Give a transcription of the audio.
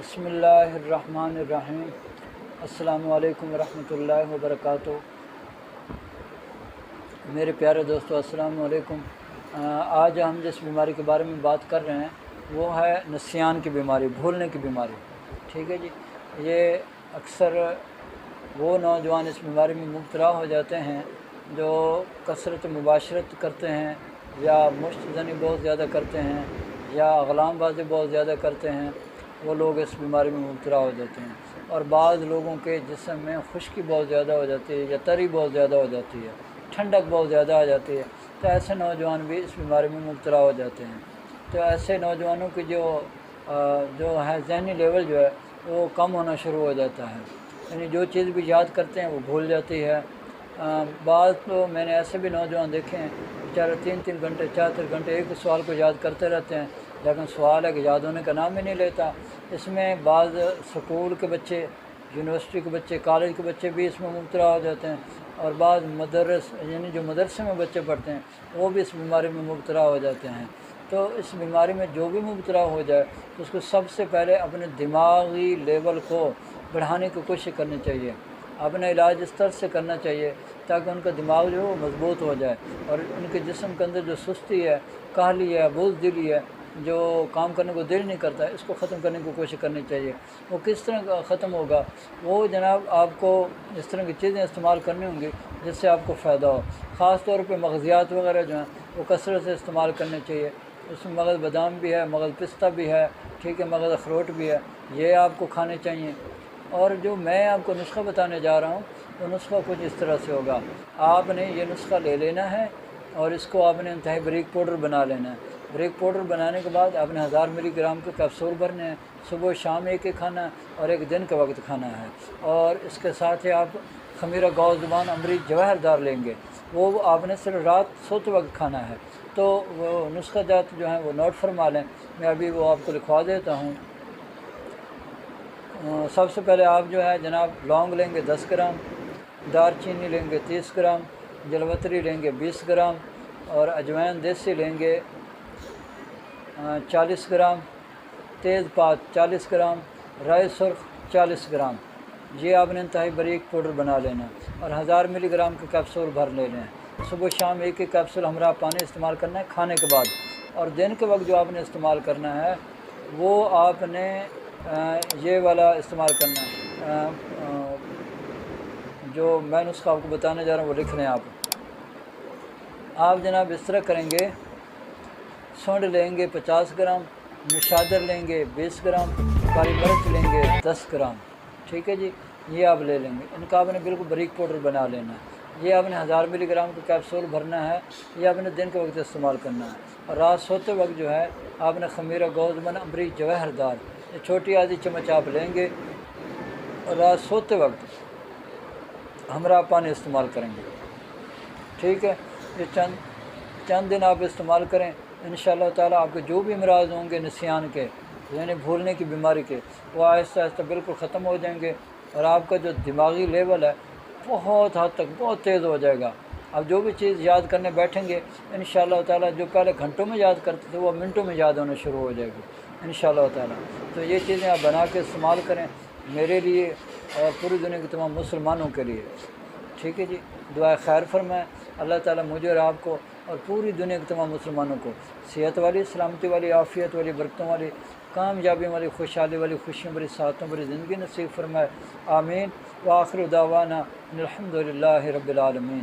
بسم اللہ الرحمن الرحیم۔ السلام علیکم ورحمۃ اللہ وبرکاتہ۔ میرے پیارے دوستو السلام علیکم۔ آج ہم جس بیماری کے بارے میں بات کر رہے ہیں وہ ہے نسیان کی بیماری، بھولنے کی بیماری۔ ٹھیک ہے جی، یہ اکثر وہ نوجوان اس بیماری میں مبتلا ہو جاتے ہیں جو کثرت مباشرت کرتے ہیں یا مشت زنی بہت زیادہ کرتے ہیں یا غلام بازی بہت زیادہ کرتے ہیں، وہ لوگ اس بیماری میں مبتلا ہو جاتے ہیں۔ اور بعض لوگوں کے جسم میں خشکی بہت زیادہ ہو جاتی ہے یا تری بہت زیادہ ہو جاتی ہے، ٹھنڈک بہت زیادہ آ جاتی ہے، تو ایسے نوجوان بھی اس بیماری میں مبتلا ہو جاتے ہیں۔ تو ایسے نوجوانوں کی جو ہے ذہنی لیول جو ہے وہ کم ہونا شروع ہو جاتا ہے، یعنی جو چیز بھی یاد کرتے ہیں وہ بھول جاتی ہے۔ بعض تو میں نے ایسے بھی نوجوان دیکھے ہیں بیچارے 3 گھنٹے 4 گھنٹے ایک سوال کو یاد کرتے رہتے ہیں، لیکن سوال ہے کہ یاد ہونے کا نام ہی نہیں لیتا۔ اس میں بعض سکول کے بچے، یونیورسٹی کے بچے، کالج کے بچے بھی اس میں مبتلا ہو جاتے ہیں، اور بعض یعنی جو مدرسے میں بچے پڑھتے ہیں وہ بھی اس بیماری میں مبتلا ہو جاتے ہیں۔ تو اس بیماری میں جو بھی مبتلا ہو جائے تو اس کو سب سے پہلے اپنے دماغی لیول کو بڑھانے کی کوشش کرنی چاہیے، اپنا علاج اس طرح سے کرنا چاہیے تاکہ ان کا دماغ جو ہے وہ مضبوط ہو جائے، اور ان کے جسم کے اندر جو سستی ہے، کاہلی ہے، بزدلی ہے، جو کام کرنے کو دل نہیں کرتا ہے، اس کو ختم کرنے کی کوشش کرنی چاہیے۔ وہ کس طرح ختم ہوگا؟ وہ جناب آپ کو اس طرح کی چیزیں استعمال کرنی ہوں گی جس سے آپ کو فائدہ ہو۔ خاص طور پہ مغزیات وغیرہ جو ہیں وہ کثرت سے استعمال کرنے چاہیے۔ اس میں مغز بادام بھی ہے، مغز پستہ بھی ہے، ٹھیک ہے، مغز اخروٹ بھی ہے، یہ آپ کو کھانے چاہیے۔ اور جو میں آپ کو نسخہ بتانے جا رہا ہوں وہ نسخہ کچھ اس طرح سے ہوگا۔ آپ نے یہ نسخہ لے لینا ہے اور اس کو آپ نے انتہائی باریک پاؤڈر بنا لینا ہے۔ باریک پاؤڈر بنانے کے بعد آپ نے 1000 ملی گرام کے کیپسول بھرنے ہیں، صبح و شام ایک کھانا ہے اور ایک دن کے وقت کھانا ہے۔ اور اس کے ساتھ ہی آپ خمیرہ گاؤ زبان امری جواہر دار لیں گے، وہ آپ نے صرف رات سوتے وقت کھانا ہے۔ تو وہ نسخہ جات جو ہیں وہ نوٹ فرما لیں، میں ابھی وہ آپ کو لکھوا دیتا ہوں۔ سب سے پہلے آپ جو ہے جناب لونگ لیں گے 10 گرام، دار چینی لیں گے 30 گرام، جلوتری لیں گے 20 گرام، اور اجوائن دیسی لیں گے 40 گرام، تیز پات 40 گرام، رائی سرخ 40 گرام۔ یہ آپ نے انتہائی باریک پاؤڈر بنا لینا اور 1000 ملی گرام کے کیپسول بھر لینے ہیں۔ صبح شام ایک کیپسول ہمراہ پانی استعمال کرنا ہے کھانے کے بعد، اور دن کے وقت جو آپ نے استعمال کرنا ہے وہ آپ نے یہ والا استعمال کرنا ہے، جو میں نسخہ آپ کو بتانے جا رہا ہوں وہ لکھ لیں آپ جناب اس طرح کریں گے۔ سونڈ لیں گے 50 گرام، نشادر لیں گے 20 گرام، کالی مرچ لیں گے 10 گرام، ٹھیک ہے جی، یہ آپ لے لیں گے۔ ان کا آپ نے بالکل باریک پاؤڈر بنا لینا ہے۔ یہ آپ نے 1000 ملی گرام کا کیپسول بھرنا ہے، یہ آپ نے دن کے وقت استعمال کرنا ہے۔ اور رات سوتے وقت جو ہے آپ نے خمیرہ گاؤ زبان امری جواہر دار، یہ چھوٹی آدھی چمچ آپ لیں گے، اور رات سوتے وقت ہمراہ پانی استعمال کریں گے، ٹھیک ہے۔ یہ چند دن آپ استعمال کریں، انشاءاللہ تعالیٰ آپ کے جو بھی امراض ہوں گے نسیان کے، یعنی بھولنے کی بیماری کے، وہ آہستہ آہستہ بالکل ختم ہو جائیں گے، اور آپ کا جو دماغی لیول ہے بہت حد تک بہت تیز ہو جائے گا۔ آپ جو بھی چیز یاد کرنے بیٹھیں گے انشاءاللہ تعالیٰ جو پہلے گھنٹوں میں یاد کرتے تھے وہ منٹوں میں یاد ہونا شروع ہو جائے گی انشاءاللہ تعالیٰ۔ تو یہ چیزیں آپ بنا کے استعمال کریں میرے لیے اور پوری دنیا کے تمام مسلمانوں کے لیے، ٹھیک ہے جی۔ دعائے خیر فرمائیں، اللہ تعالیٰ مجھے اور آپ کو اور پوری دنیا کے تمام مسلمانوں کو صحت والی، سلامتی والی، عافیت والی، برکتوں والی، کامیابی والی، خوشحالی والی، خوشیوں بری، سعادتوں بری زندگی نصیب فرمائے، آمین۔ وآخر دعوانا ان الحمد للہ رب العالمین۔